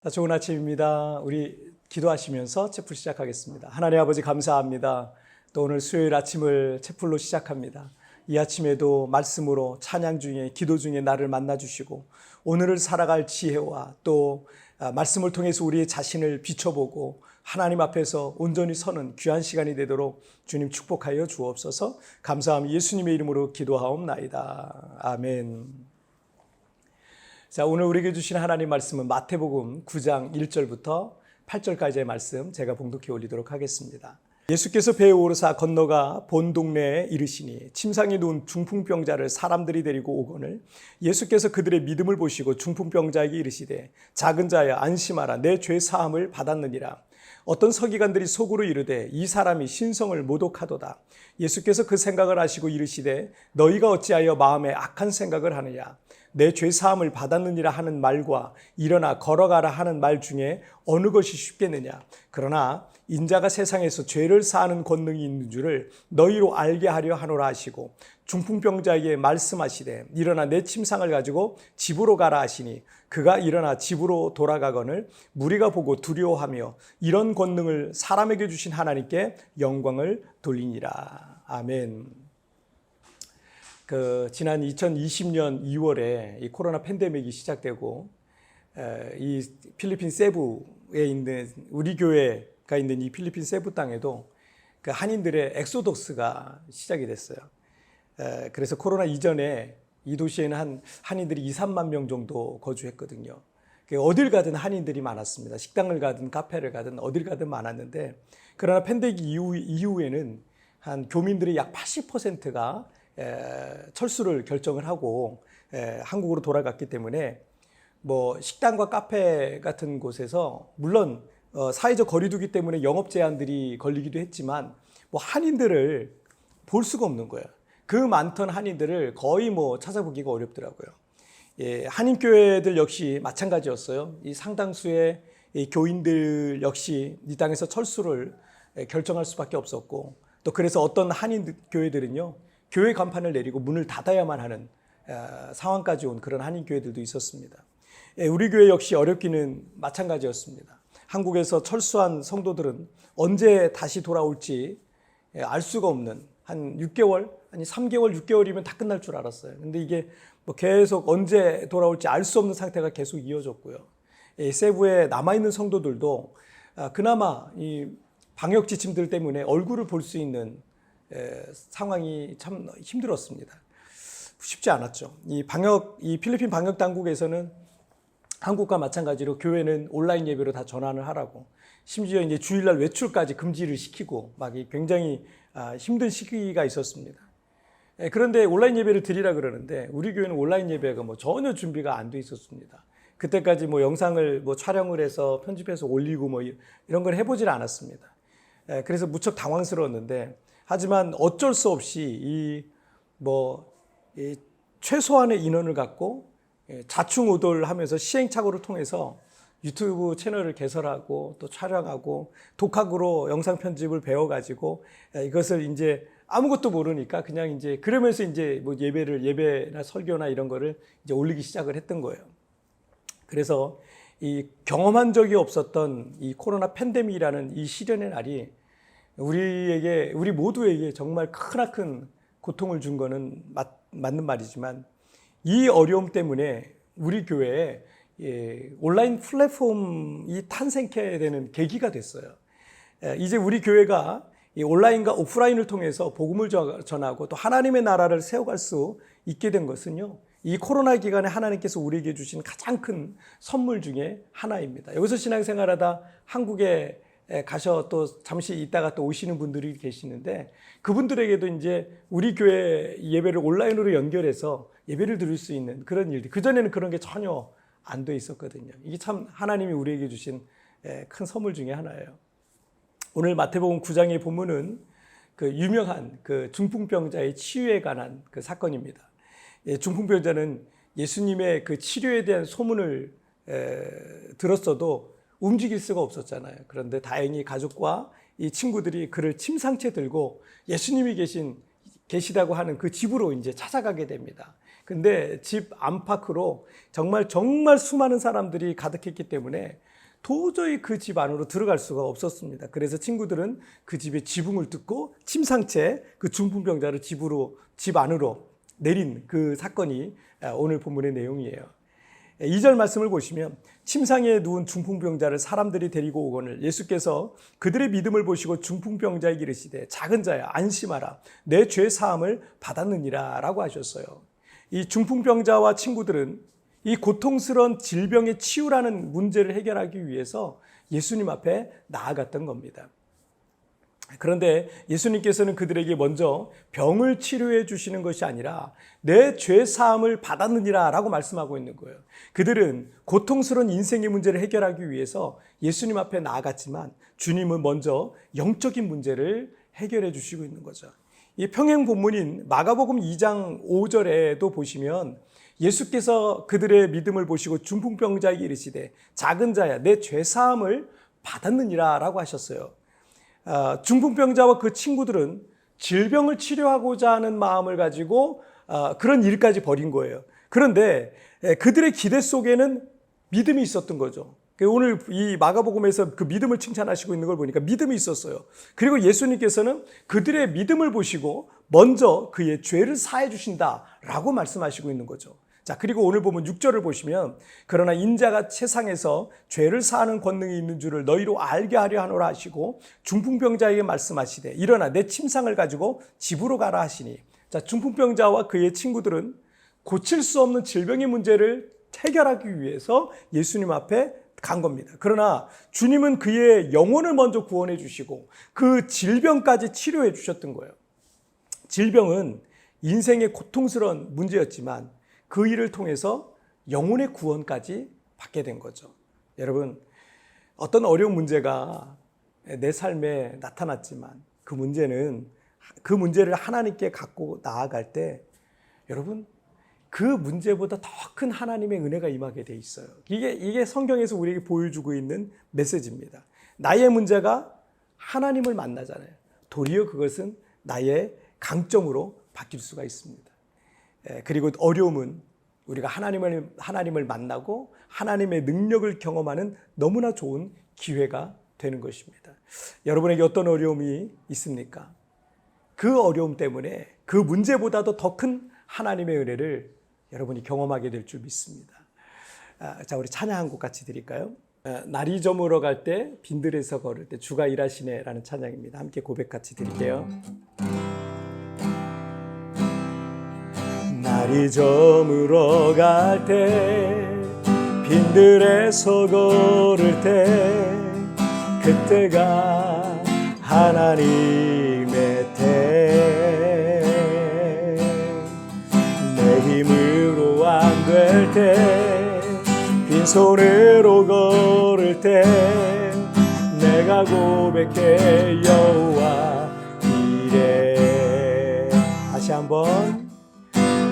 좋은 아침입니다. 우리 기도하시면서 채플 시작하겠습니다. 하나님 아버지 감사합니다. 또 오늘 수요일 아침을 채플로 시작합니다. 이 아침에도 말씀으로 찬양 중에 기도 중에 나를 만나주시고 오늘을 살아갈 지혜와 또 말씀을 통해서 우리의 자신을 비춰보고 하나님 앞에서 온전히 서는 귀한 시간이 되도록 주님 축복하여 주옵소서. 감사함 예수님의 이름으로 기도하옵나이다. 아멘. 자, 오늘 우리에게 주신 하나님 말씀은 마태복음 9장 1절부터 8절까지의 말씀 제가 봉독해 올리도록 하겠습니다. 예수께서 배에 오르사 건너가 본 동네에 이르시니 침상에 누운 중풍병자를 사람들이 데리고 오거늘 예수께서 그들의 믿음을 보시고 중풍병자에게 이르시되 작은 자야 안심하라 내 죄 사함을 받았느니라. 어떤 서기관들이 속으로 이르되 이 사람이 신성을 모독하도다. 예수께서 그 생각을 하시고 이르시되 너희가 어찌하여 마음에 악한 생각을 하느냐. 내 죄 사함을 받았느니라 하는 말과 일어나 걸어가라 하는 말 중에 어느 것이 쉽겠느냐. 그러나 인자가 세상에서 죄를 사하는 권능이 있는 줄을 너희로 알게 하려 하노라 하시고 중풍병자에게 말씀하시되 일어나 내 침상을 가지고 집으로 가라 하시니 그가 일어나 집으로 돌아가거늘 무리가 보고 두려워하며 이런 권능을 사람에게 주신 하나님께 영광을 돌리니라. 아멘. 지난 2020년 2월에 이 코로나 팬데믹이 시작되고 이 필리핀 세부에 있는 우리 교회가 있는 이 필리핀 세부 땅에도 그 한인들의 엑소덕스가 시작이 됐어요. 그래서 코로나 이전에 이 도시에는 한인들이 2, 3만 명 정도 거주했거든요. 어딜 가든 한인들이 많았습니다. 식당을 가든 카페를 가든 어딜 가든 많았는데 그러나 팬데믹 이후에는 한 교민들의 약 80%가 철수를 결정을 하고 한국으로 돌아갔기 때문에 뭐 식당과 카페 같은 곳에서 물론 사회적 거리두기 때문에 영업 제한들이 걸리기도 했지만 뭐 한인들을 볼 수가 없는 거예요. 그 많던 한인들을 거의 뭐 찾아보기가 어렵더라고요. 한인 교회들 역시 마찬가지였어요. 이 상당수의 이 교인들 역시 이 땅에서 철수를 결정할 수밖에 없었고 또 그래서 어떤 한인 교회들은요. 교회 간판을 내리고 문을 닫아야만 하는 상황까지 온 그런 한인 교회들도 있었습니다. 우리 교회 역시 어렵기는 마찬가지였습니다. 한국에서 철수한 성도들은 언제 다시 돌아올지 알 수가 없는 한 6개월, 아니 3개월, 6개월이면 다 끝날 줄 알았어요. 근데 이게 뭐 계속 언제 돌아올지 알 수 없는 상태가 계속 이어졌고요. 세부에 남아있는 성도들도 그나마 이 방역 지침들 때문에 얼굴을 볼 수 있는 상황이 참 힘들었습니다. 쉽지 않았죠. 이 필리핀 방역 당국에서는 한국과 마찬가지로 교회는 온라인 예배로 다 전환을 하라고, 심지어 이제 주일날 외출까지 금지를 시키고 막 굉장히 힘든 시기가 있었습니다. 그런데 온라인 예배를 드리라 그러는데 우리 교회는 온라인 예배가 뭐 전혀 준비가 안 돼 있었습니다. 그때까지 뭐 영상을 뭐 촬영을 해서 편집해서 올리고 뭐 이런 걸 해보질 않았습니다. 그래서 무척 당황스러웠는데 하지만 어쩔 수 없이 이 최소한의 인원을 갖고 자충우돌하면서 시행착오를 통해서 유튜브 채널을 개설하고 또 촬영하고 독학으로 영상 편집을 배워가지고 이것을 이제 아무것도 모르니까 그냥 이제 그러면서 이제 뭐 예배나 설교나 이런 거를 이제 올리기 시작을 했던 거예요. 그래서 이 경험한 적이 없었던 이 코로나 팬데믹이라는 이 시련의 날이 우리 모두에게 정말 크나큰 고통을 준 거는 맞는 말이지만 이 어려움 때문에 우리 교회에 온라인 플랫폼이 탄생케 되는 계기가 됐어요. 이제 우리 교회가 이 온라인과 오프라인을 통해서 복음을 전하고 또 하나님의 나라를 세워갈 수 있게 된 것은요. 이 코로나 기간에 하나님께서 우리에게 주신 가장 큰 선물 중에 하나입니다. 여기서 신앙생활하다 한국에 가셔 또 잠시 있다가 또 오시는 분들이 계시는데 그분들에게도 이제 우리 교회 예배를 온라인으로 연결해서 예배를 드릴 수 있는 그런 일들, 그전에는 그런 게 전혀 안 돼 있었거든요. 이게 참 하나님이 우리에게 주신 큰 선물 중에 하나예요. 오늘 마태복음 9장의 본문은 그 유명한 그 중풍병자의 치유에 관한 그 사건입니다. 중풍병자는 예수님의 그 치료에 대한 소문을 들었어도 움직일 수가 없었잖아요. 그런데 다행히 가족과 이 친구들이 그를 침상채 들고 예수님이 계시다고 하는 그 집으로 이제 찾아가게 됩니다. 근데 집 안팎으로 정말 수많은 사람들이 가득했기 때문에 도저히 그 집 안으로 들어갈 수가 없었습니다. 그래서 친구들은 그 집의 지붕을 뜯고 침상채 그 중풍병자를 집 안으로 내린 그 사건이 오늘 본문의 내용이에요. 2절 말씀을 보시면 침상에 누운 중풍병자를 사람들이 데리고 오거늘 예수께서 그들의 믿음을 보시고 중풍병자에게 이르시되 작은 자야 안심하라 내 죄 사함을 받았느니라 라고 하셨어요. 이 중풍병자와 친구들은 이 고통스러운 질병의 치유라는 문제를 해결하기 위해서 예수님 앞에 나아갔던 겁니다. 그런데 예수님께서는 그들에게 먼저 병을 치료해 주시는 것이 아니라 내 죄 사함을 받았느니라 라고 말씀하고 있는 거예요. 그들은 고통스러운 인생의 문제를 해결하기 위해서 예수님 앞에 나아갔지만 주님은 먼저 영적인 문제를 해결해 주시고 있는 거죠. 이 평행 본문인 마가복음 2장 5절에도 보시면 예수께서 그들의 믿음을 보시고 중풍병자에게 이르시되 작은 자야 내 죄 사함을 받았느니라 라고 하셨어요. 중풍병자와 그 친구들은 질병을 치료하고자 하는 마음을 가지고 그런 일까지 벌인 거예요. 그런데 그들의 기대 속에는 믿음이 있었던 거죠. 오늘 이 마가복음에서 그 믿음을 칭찬하시고 있는 걸 보니까 믿음이 있었어요. 그리고 예수님께서는 그들의 믿음을 보시고 먼저 그의 죄를 사해 주신다라고 말씀하시고 있는 거죠. 자, 그리고 오늘 보면 6절을 보시면 그러나 인자가 세상에서 죄를 사하는 권능이 있는 줄을 너희로 알게 하려 하노라 하시고 중풍병자에게 말씀하시되 일어나 내 침상을 가지고 집으로 가라 하시니 자, 중풍병자와 그의 친구들은 고칠 수 없는 질병의 문제를 해결하기 위해서 예수님 앞에 간 겁니다. 그러나 주님은 그의 영혼을 먼저 구원해 주시고 그 질병까지 치료해 주셨던 거예요. 질병은 인생의 고통스러운 문제였지만 그 일을 통해서 영혼의 구원까지 받게 된 거죠. 여러분, 어떤 어려운 문제가 내 삶에 나타났지만 그 문제를 하나님께 갖고 나아갈 때 여러분 그 문제보다 더 큰 하나님의 은혜가 임하게 돼 있어요. 이게 성경에서 우리에게 보여주고 있는 메시지입니다. 나의 문제가 하나님을 만나잖아요. 도리어 그것은 나의 강점으로 바뀔 수가 있습니다. 그리고 어려움은 우리가 하나님을 만나고 하나님의 능력을 경험하는 너무나 좋은 기회가 되는 것입니다. 여러분에게 어떤 어려움이 있습니까? 그 어려움 때문에 그 문제보다도 더 큰 하나님의 은혜를 여러분이 경험하게 될 줄 믿습니다. 자, 우리 찬양 한 곡 같이 드릴까요? 날이 저물어 갈 때 빈들에서 걸을 때 주가 일하시네 라는 찬양입니다. 함께 고백 같이 드릴게요. 날이 저물어 갈 때 빈들에서 걸을 때 그때가 하나님의 때 내 힘으로 안 될 때 빈손으로 걸을 때 내가 고백해 여호와 이래. 다시 한번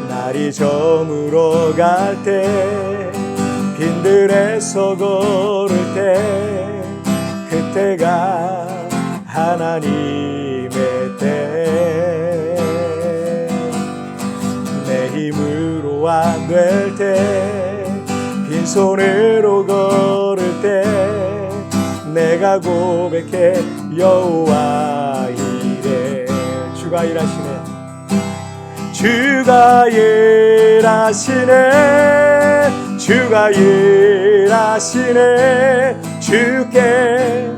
날이 저물어 갈 때 빈들에서 걸을 때 그때가 하나님의 때 내 힘으로 안 될 때 빈손으로 걸을 때 내가 고백해 여호와 이래. 주가 일하시네. 주가 일하시네. 주가 일하시네. 주께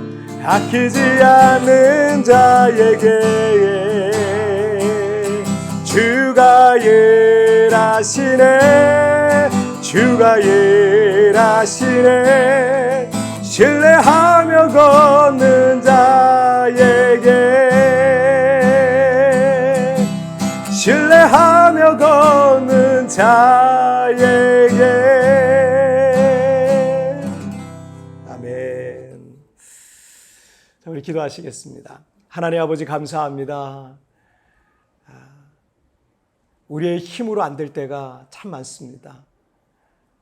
아끼지 않는 자에게 주가 일하시네. 주가 일하시네. 신뢰하며 걷는 자에게 신뢰하며 걷는 자에게. 아멘. 자, 우리 기도하시겠습니다. 하나님 아버지 감사합니다. 우리의 힘으로 안 될 때가 참 많습니다.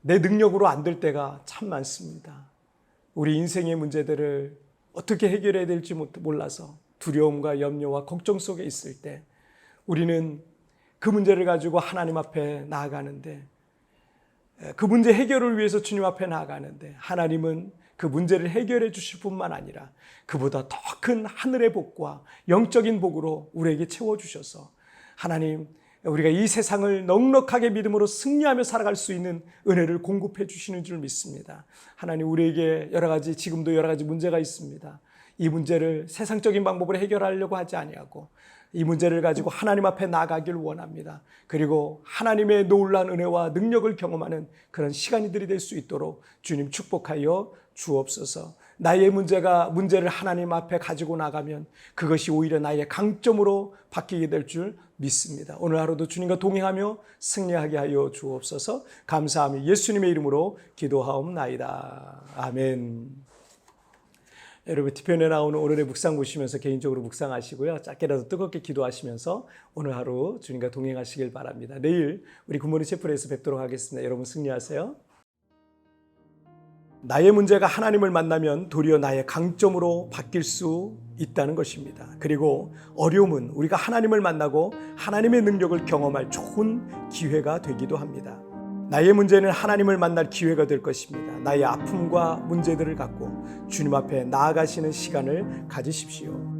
내 능력으로 안 될 때가 참 많습니다. 우리 인생의 문제들을 어떻게 해결해야 될지 몰라서 두려움과 염려와 걱정 속에 있을 때 우리는 그 문제를 가지고 하나님 앞에 나아가는데 그 문제 해결을 위해서 주님 앞에 나아가는데 하나님은 그 문제를 해결해 주실 뿐만 아니라 그보다 더 큰 하늘의 복과 영적인 복으로 우리에게 채워주셔서 하나님, 우리가 이 세상을 넉넉하게 믿음으로 승리하며 살아갈 수 있는 은혜를 공급해 주시는 줄 믿습니다. 하나님, 우리에게 지금도 여러 가지 문제가 있습니다. 이 문제를 세상적인 방법으로 해결하려고 하지 아니하고 이 문제를 가지고 하나님 앞에 나아가길 원합니다. 그리고 하나님의 놀라운 은혜와 능력을 경험하는 그런 시간들이 될 수 있도록 주님 축복하여 주옵소서. 나의 문제를 하나님 앞에 가지고 나가면 그것이 오히려 나의 강점으로 바뀌게 될 줄 믿습니다. 오늘 하루도 주님과 동행하며 승리하게 하여 주옵소서. 감사하며 예수님의 이름으로 기도하옵나이다. 아멘. 여러분, 뒤편에 나오는 오늘의 묵상 보시면서 개인적으로 묵상하시고요. 짧게라도 뜨겁게 기도하시면서 오늘 하루 주님과 동행하시길 바랍니다. 내일 우리 굿모닝 채플에서 뵙도록 하겠습니다. 여러분 승리하세요. 나의 문제가 하나님을 만나면 도리어 나의 강점으로 바뀔 수 있다는 것입니다. 그리고 어려움은 우리가 하나님을 만나고 하나님의 능력을 경험할 좋은 기회가 되기도 합니다. 나의 문제는 하나님을 만날 기회가 될 것입니다. 나의 아픔과 문제들을 갖고 주님 앞에 나아가시는 시간을 가지십시오.